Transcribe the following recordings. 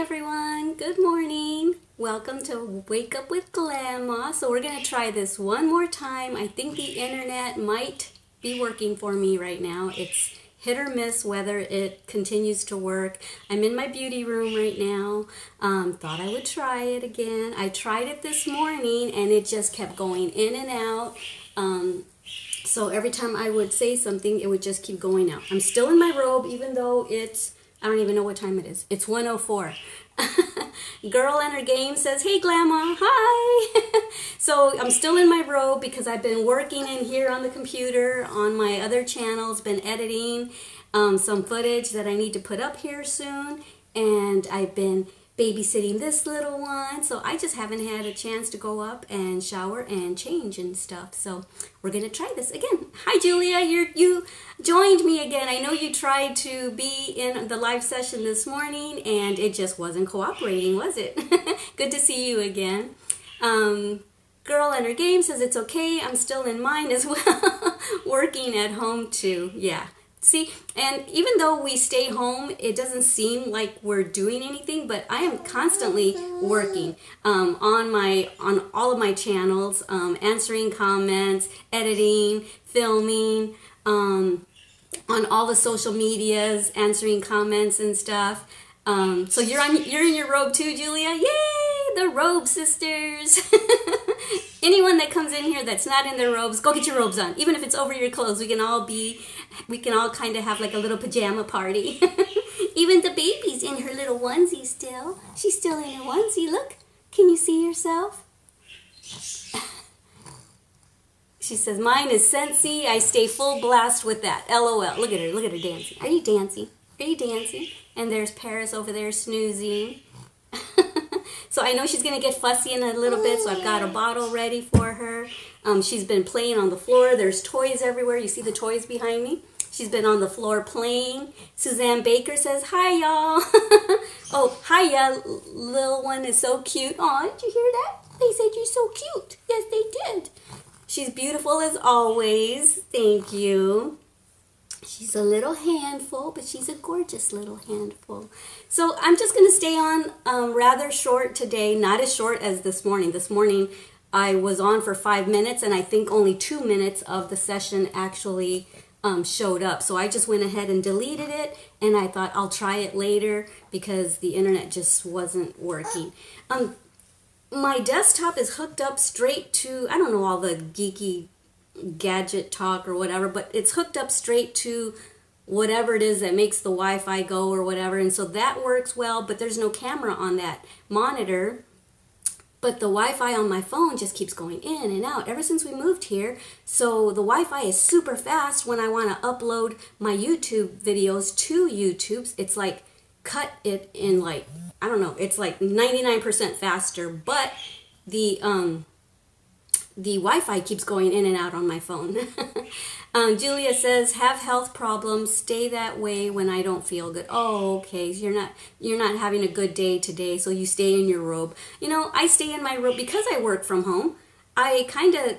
everyone, good morning. Welcome to Wake Up with Glama. So we're going to try this one more time. I think the internet might be working for me right now. It's hit or miss whether it continues to work. I'm in my beauty room right now. Thought I would try it again. I tried it this morning and it just kept going in and out. So every time I would say something, it would just keep going out. I'm still in my robe even though it's, I don't even know what time it is. It's 1:04. Girl in her game says, hey Glama, hi. So I'm still in my robe because I've been working in here on the computer on my other channels, been editing some footage that I need to put up here soon. And I've been babysitting this little one. So I just haven't had a chance to go up and shower and change and stuff. So we're going to try this again. Hi Julia, you joined me again. I know you tried to be in the live session this morning and it just wasn't cooperating, was it? Good to see you again. Girl in her game says it's okay. I'm still in mine as well. Working at home too. Yeah. See, and even though we stay home, it doesn't seem like we're doing anything, but I am constantly working on all of my channels, answering comments, editing, filming, on all the social medias, answering comments and stuff. So you're in your robe too, Julia? Yay, the robe sisters. Anyone that comes in here that's not in their robes, go get your robes on. Even if it's over your clothes, we can all kind of have like a little pajama party. Even the baby's in her little onesie still. She's still in her onesie. Look, can you see yourself? She says, mine is Scentsy. I stay full blast with that. LOL. Look at her dancing. Are you dancing? Are you dancing? And there's Paris over there snoozing. So I know she's going to get fussy in a little bit, so I've got a bottle ready for her. She's been playing on the floor. There's toys everywhere. You see the toys behind me? She's been on the floor playing. Suzanne Baker says, hi, y'all. Oh, hiya, little one is so cute. Aw, did you hear that? They said you're so cute. Yes, they did. She's beautiful as always. Thank you. She's a little handful, but she's a gorgeous little handful. So I'm just going to stay on rather short today, not as short as this morning. This morning I was on for 5 minutes, and I think only 2 minutes of the session actually showed up. So I just went ahead and deleted it, and I thought I'll try it later because the internet just wasn't working. My desktop is hooked up straight to, I don't know all the geeky gadget talk or whatever, but it's hooked up straight to whatever it is that makes the Wi-Fi go or whatever, and so that works well, but there's no camera on that monitor. But the Wi-Fi on my phone just keeps going in and out ever since we moved here. So the Wi-Fi is super fast when I want to upload my YouTube videos to YouTube. It's like cut it in like, I don't know, it's like 99% faster, but the Wi-Fi keeps going in and out on my phone. Julia says, have health problems, stay that way when I don't feel good. Oh, okay, so you're not having a good day today, so you stay in your robe. You know, I stay in my robe because I work from home. I kind of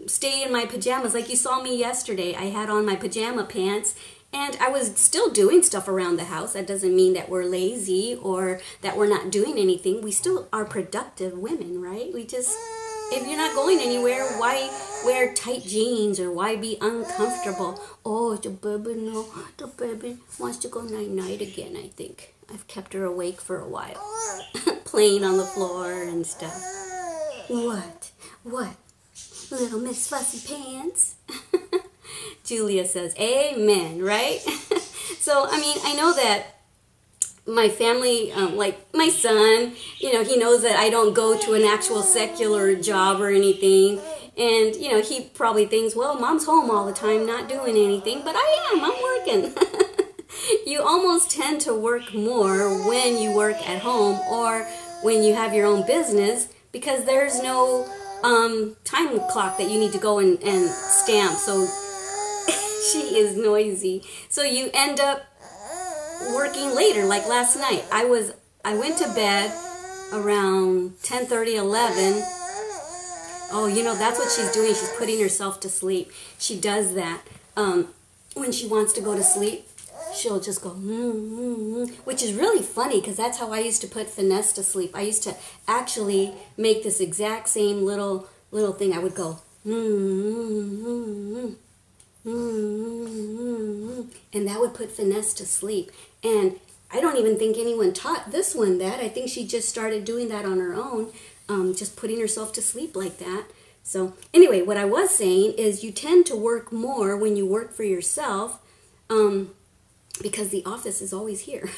stay in my pajamas. Like you saw me yesterday, I had on my pajama pants, and I was still doing stuff around the house. That doesn't mean that we're lazy or that we're not doing anything. We still are productive women, right? We just... If you're not going anywhere, why wear tight jeans or why be uncomfortable? Oh, the baby, no, the baby wants to go night-night again, I think. I've kept her awake for a while, playing on the floor and stuff. What? What? Little Miss Fussy Pants? Julia says, amen, right? So, I mean, I know that my family, like my son, you know, he knows that I don't go to an actual secular job or anything. And, you know, he probably thinks, well, mom's home all the time, not doing anything. But I'm working. You almost tend to work more when you work at home or when you have your own business because there's no time clock that you need to go and stamp. So she is noisy. So you end up working later, like last night. I went to bed around 10:30, 11. Oh, you know, that's what she's doing. She's putting herself to sleep. She does that when she wants to go to sleep. she'll just go, which is really funny because that's how I used to put Finesse to sleep. I used to actually make this exact same little thing. I would go, and that would put Finesse to sleep. And I don't even think anyone taught this one that. I think she just started doing that on her own, just putting herself to sleep like that. So anyway, what I was saying is you tend to work more when you work for yourself, because the office is always here.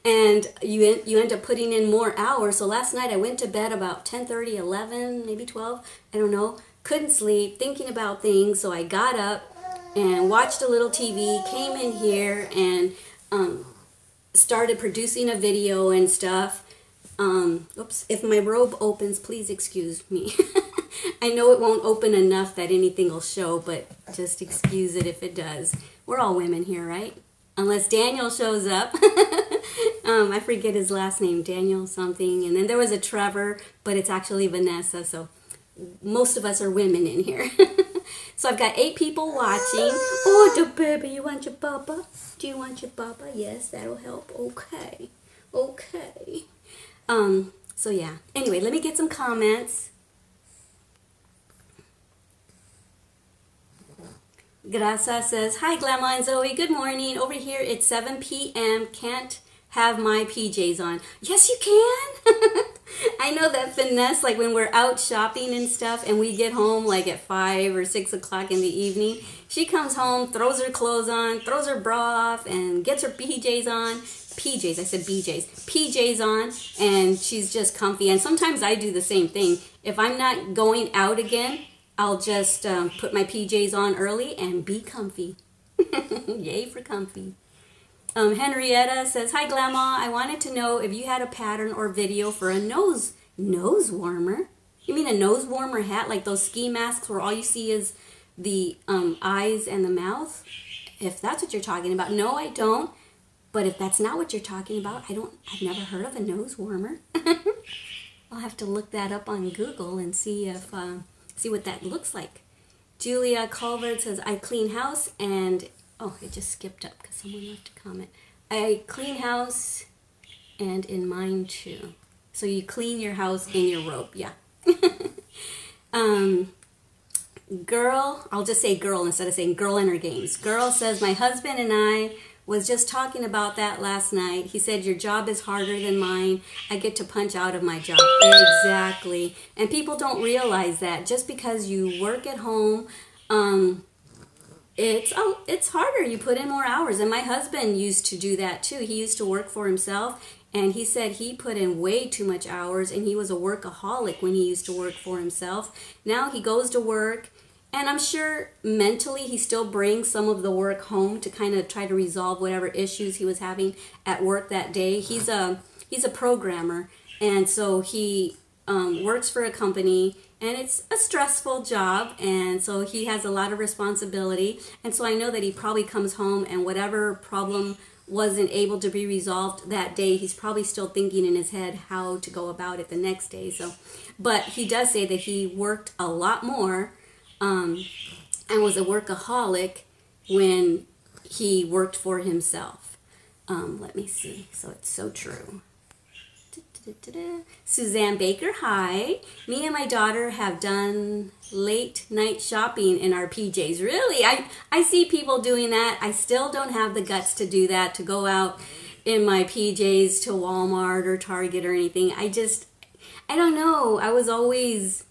And you end up putting in more hours. So last night I went to bed about 10:30, 11, maybe 12, I don't know. Couldn't sleep, thinking about things. So I got up and watched a little TV, came in here and started producing a video and stuff. Oops, if my robe opens, please excuse me. I know it won't open enough that anything will show, but just excuse it if it does. We're all women here, right? Unless Daniel shows up. I forget his last name, Daniel something. And then there was a Trevor, but it's actually Vanessa. So most of us are women in here. So I've got 8 people watching. Oh, the baby, you want your baba? Do you want your baba? Yes, that'll help. Okay. Okay. So yeah. Anyway, let me get some comments. Grasa says, hi Glama and Zoe, good morning. Over here it's 7 p.m. Can't have my PJs on. Yes, you can. I know that Finesse, like when we're out shopping and stuff and we get home like at 5 or 6 o'clock in the evening, she comes home, throws her clothes on, throws her bra off, and gets her PJs on. PJs, I said BJs. PJs on, and she's just comfy. And sometimes I do the same thing. If I'm not going out again, I'll just put my PJs on early and be comfy. Yay for comfy. Henrietta says, hi Glama, I wanted to know if you had a pattern or video for a nose warmer. You mean a nose warmer hat, like those ski masks where all you see is the eyes and the mouth? If that's what you're talking about. No, I don't. But if that's not what you're talking about, I've never heard of a nose warmer. I'll have to look that up on Google and see if see what that looks like. Julia Culvert says, I clean house and, oh, it just skipped up because someone left a comment. I clean house and in mine too. So you clean your house in your robe, yeah. Girl, I'll just say girl instead of saying girl in her games. Girl says, my husband and I was just talking about that last night. He said, your job is harder than mine. I get to punch out of my job. Exactly. And people don't realize that. Just because you work at home, it's harder. You put in more hours. And my husband used to do that too. He used to work for himself. And he said he put in way too much hours. And he was a workaholic when he used to work for himself. Now he goes to work. And I'm sure mentally he still brings some of the work home to kind of try to resolve whatever issues he was having at work that day. He's a programmer, and so he works for a company, and it's a stressful job, and so he has a lot of responsibility. And so I know that he probably comes home and whatever problem wasn't able to be resolved that day, he's probably still thinking in his head how to go about it the next day. So, but he does say that he worked a lot more and was a workaholic when he worked for himself. Let me see. So it's so true. Suzanne Baker, hi. Me and my daughter have done late night shopping in our PJs. Really? I see people doing that. I still don't have the guts to do that, to go out in my PJs to Walmart or Target or anything. I don't know. I was always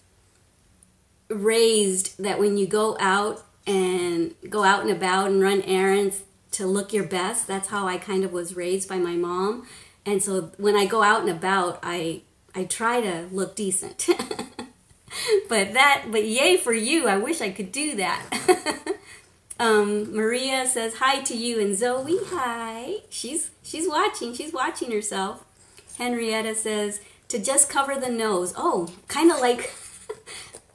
raised that when you go out and about and run errands to look your best. That's how I kind of was raised by my mom. And so when I go out and about, I try to look decent. but yay for you. I wish I could do that. Maria says hi to you and Zoe. Hi. She's watching. She's watching herself. Henrietta says to just cover the nose. Oh, kind of like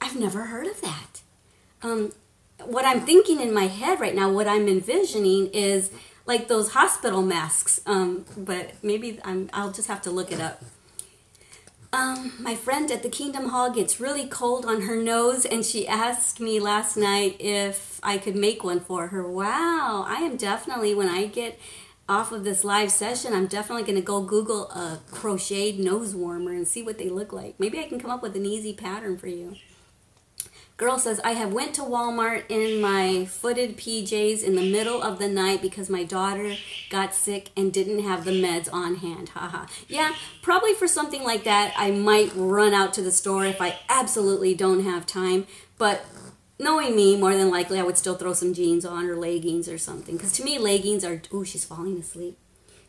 I've never heard of that. What I'm thinking in my head right now, what I'm envisioning is like those hospital masks. But maybe I'll just have to look it up. My friend at the Kingdom Hall gets really cold on her nose, and she asked me last night if I could make one for her. Wow, I am definitely, when I get off of this live session, I'm definitely going to go Google a crocheted nose warmer and see what they look like. Maybe I can come up with an easy pattern for you. Girl says, I have went to Walmart in my footed PJs in the middle of the night because my daughter got sick and didn't have the meds on hand. Haha. Yeah, probably for something like that, I might run out to the store if I absolutely don't have time. But knowing me, more than likely, I would still throw some jeans on or leggings or something. Because to me, leggings are... Ooh, she's falling asleep.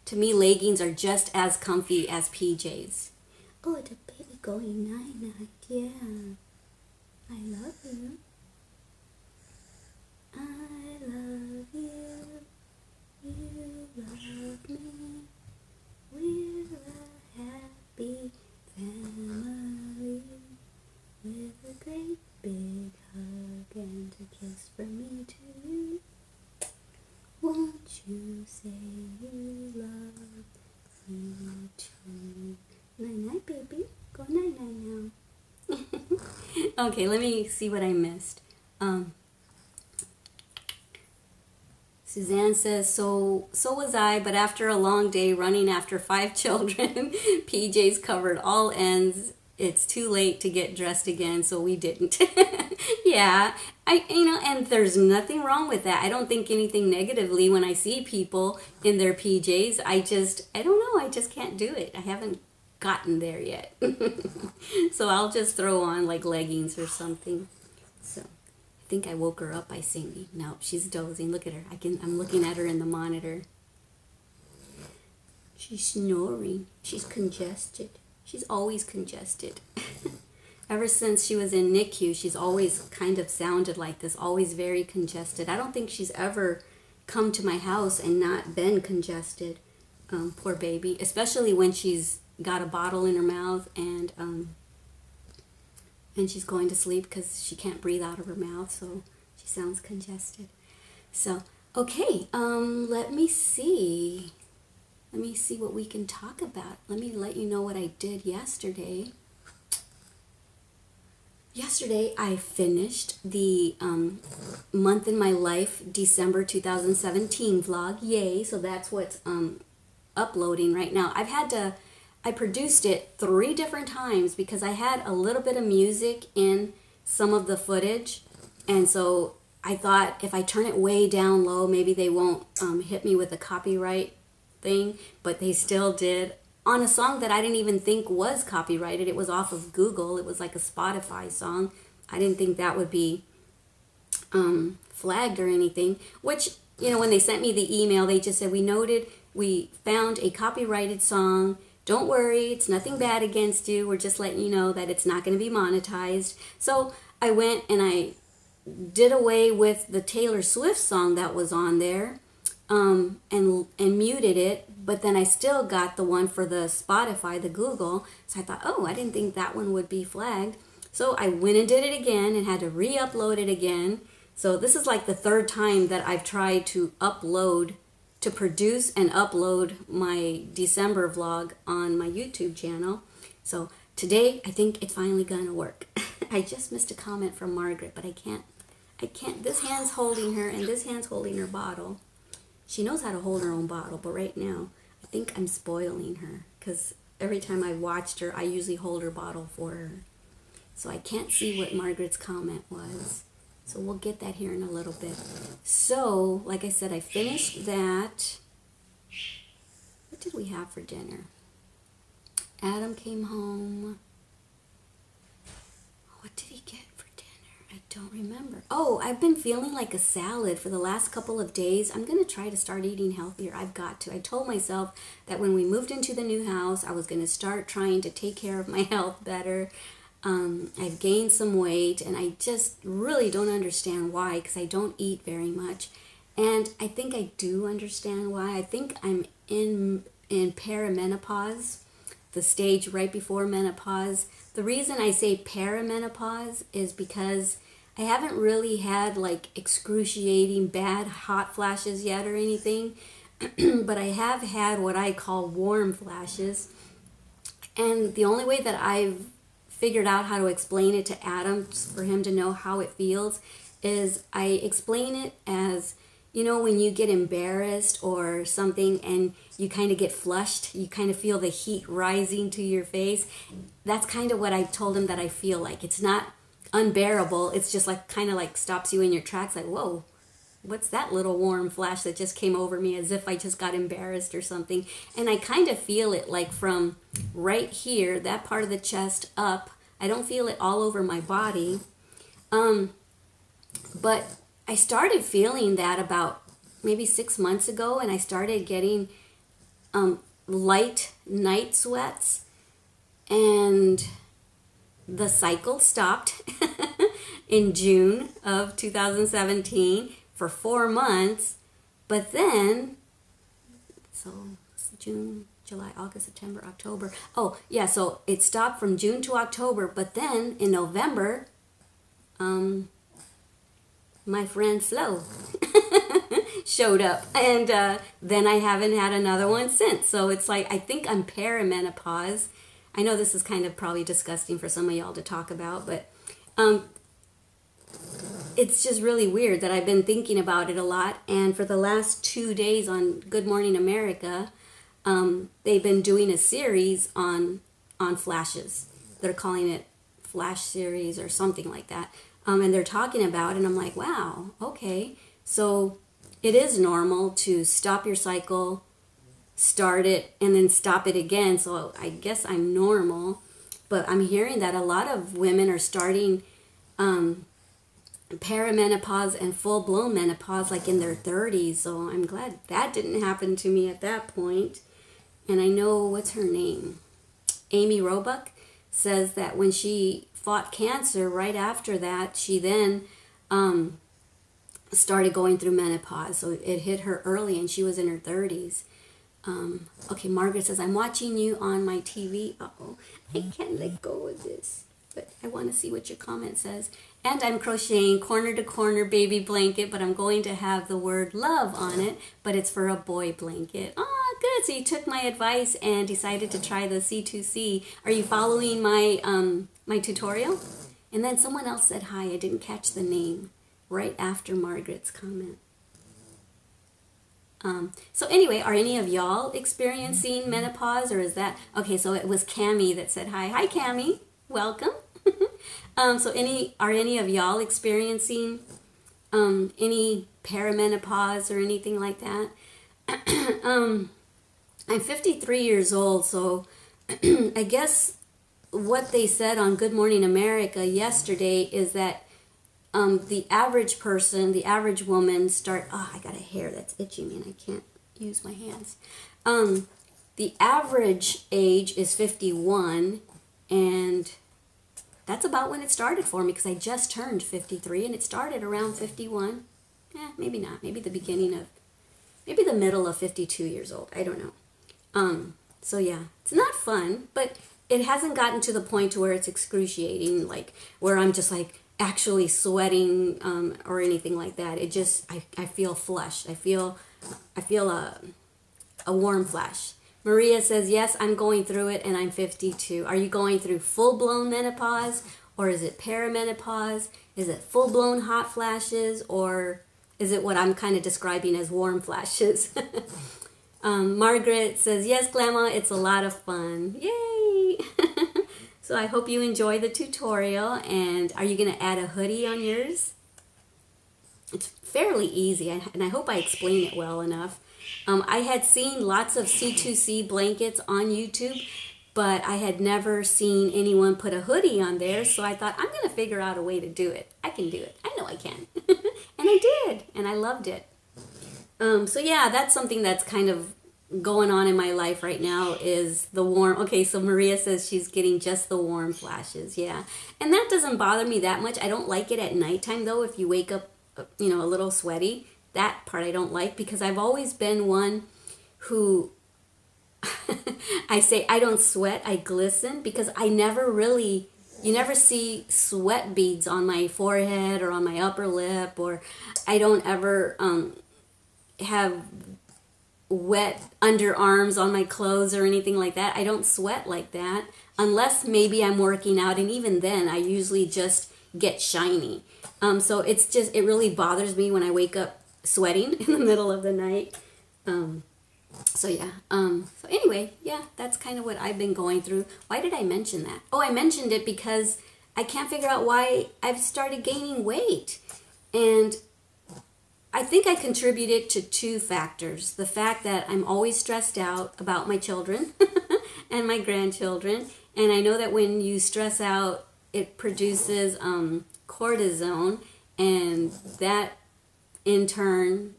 To me, leggings are just as comfy as PJs. Oh, the baby going night-night. Yeah. I love you. I love you. You love me. We're a happy family with a great big hug and a kiss from me to you. Won't you say you love me too? Night-night, baby. Go night-night now. Okay, let me see what I missed. Suzanne says, so was I, but after a long day running after 5 children, PJs covered all ends. It's too late to get dressed again, so we didn't. Yeah, and there's nothing wrong with that. I don't think anything negatively when I see people in their PJs. I don't know, I just can't do it. I haven't gotten there yet. So I'll just throw on like leggings or something. So I think I woke her up by singing. No, she's dozing. Look at her. I'm looking at her in the monitor. She's snoring. She's congested. She's always congested. Ever since she was in NICU, she's always kind of sounded like this, always very congested. I don't think she's ever come to my house and not been congested. Poor baby, especially when she's got a bottle in her mouth and she's going to sleep because she can't breathe out of her mouth, so she sounds congested. So, okay, let me see what we can talk about. Let me let you know what I did yesterday. Yesterday, I finished the Month in My Life December 2017 vlog. Yay, so that's what's uploading right now. I produced it 3 different times because I had a little bit of music in some of the footage, and so I thought if I turn it way down low, maybe they won't hit me with a copyright thing, but they still did on a song that I didn't even think was copyrighted. It was off of Google. It was like a Spotify song. I didn't think that would be flagged or anything, which, when they sent me the email, they just said, we found a copyrighted song. Don't worry, it's nothing bad against you. We're just letting you know that it's not going to be monetized. So I went and I did away with the Taylor Swift song that was on there and muted it. But then I still got the one for the Spotify, the Google. So I thought, oh, I didn't think that one would be flagged. So I went and did it again and had to re-upload it again. So this is like the 3rd time that I've tried to produce and upload my December vlog on my YouTube channel. So today, I think it's finally gonna work. I just missed a comment from Margaret, but I can't, this hand's holding her and this hand's holding her bottle. She knows how to hold her own bottle, but right now, I think I'm spoiling her because every time I watched her, I usually hold her bottle for her. So I can't see what Margaret's comment was. So we'll get that here in a little bit. So, like I said, I finished that. What did we have for dinner? Adam came home. What did he get for dinner? I don't remember. Oh, I've been feeling like a salad for the last couple of days. I'm going to try to start eating healthier. I've got to. I told myself that when we moved into the new house, I was going to start trying to take care of my health better. I've gained some weight, and I just really don't understand why, because I don't eat very much. And I think I do understand why. I think I'm in perimenopause, the stage right before menopause. The reason I say perimenopause is because I haven't really had like excruciating bad hot flashes yet or anything, but I have had what I call warm flashes. And the only way that I've figured out how to explain it to Adam for him to know how it feels is I explain it as, you know, when you get embarrassed or something and you kind of get flushed, you kind of feel the heat rising to your face. That's kind of what I told him that I feel like. It's not unbearable. It's just like kind of like stops you in your tracks, like, whoa, what's that little warm flash that just came over me, as if I just got embarrassed or something. And I kind of feel it like from right here, that part of the chest up. I don't feel it all over my body. But I started feeling that about maybe 6 months ago, and I started getting light night sweats, and the cycle stopped in June of 2017 for 4 months. But then, so June, July, August, September, October. Oh, yeah, so it stopped from June to October, but then in November, my friend Flo showed up, and then I haven't had another one since. So it's like, I think I'm perimenopause. I know this is kind of probably disgusting for some of y'all to talk about, but it's just really weird that I've been thinking about it a lot. And for the last 2 days on Good Morning America, they've been doing a series on flashes. They're calling it Flash Series or something like that. And they're talking about, and I'm like, wow, okay. So it is normal to stop your cycle, start it, and then stop it again. So I guess I'm normal. But I'm hearing that a lot of women are starting perimenopause and full-blown menopause like in their 30s. So I'm glad that didn't happen to me at that point. And I know, what's her name? Amy Roebuck says that when she fought cancer, right after that, she then started going through menopause. So it hit her early, and she was in her 30s. Okay, Margaret says, I'm watching you on my TV. Uh-oh, I can't let go of this. But I want to see what your comment says. And I'm crocheting corner to corner baby blanket, but I'm going to have the word love on it, but it's for a boy blanket. Oh, good. So you took my advice and decided to try the C2C. Are you following my my tutorial? And then someone else said hi. I didn't catch the name right after Margaret's comment. So anyway, are any of y'all experiencing menopause, or is that... Okay, so it was Cammie that said hi. Hi, Cammie. Welcome. So are any of y'all experiencing any perimenopause or anything like that? I'm 53 years old, so I guess what they said on Good Morning America yesterday is that the average person, the average woman I got a hair that's itching me and I can't use my hands. The average age is 51, and that's about when it started for me, because I just turned 53 and it started around 51. Maybe not. Maybe the middle of 52 years old. I don't know. So yeah, it's not fun, but it hasn't gotten to the point to where it's excruciating, like where I'm just like actually sweating or anything like that. It just, I feel flushed. I feel a warm flash. Maria says, yes, I'm going through it, and I'm 52. Are you going through full-blown menopause, or is it perimenopause? Is it full-blown hot flashes, or is it what I'm kind of describing as warm flashes? Margaret says, yes, Glama, it's a lot of fun. Yay! So I hope you enjoy the tutorial, and are you going to add a hoodie on yours? It's fairly easy, and I hope I explain it well enough. I had seen lots of C2C blankets on YouTube, but I had never seen anyone put a hoodie on there, so I thought, I'm going to figure out a way to do it. I can do it. I know I can. And I did, and I loved it. So yeah, that's something that's kind of going on in my life right now, is the warm... Okay, so Maria says she's getting just the warm flashes, yeah. And that doesn't bother me that much. I don't like it at nighttime, though, if you wake up, you know, a little sweaty. That part I don't like, because I've always been one who... I say I don't sweat, I glisten, because I never really... You never see sweat beads on my forehead or on my upper lip, or I don't ever have wet underarms on my clothes or anything like that. I don't sweat like that unless maybe I'm working out, and even then I usually just get shiny. So it's just, it really bothers me when I wake up sweating in the middle of the night. So yeah, so anyway, yeah, that's kind of what I've been going through. Why did I mention that? Oh, I mentioned it because I can't figure out why I've started gaining weight. And I think I contributed to two factors. The fact that I'm always stressed out about my children and my grandchildren. And I know that when you stress out, it produces cortisone, and that in turn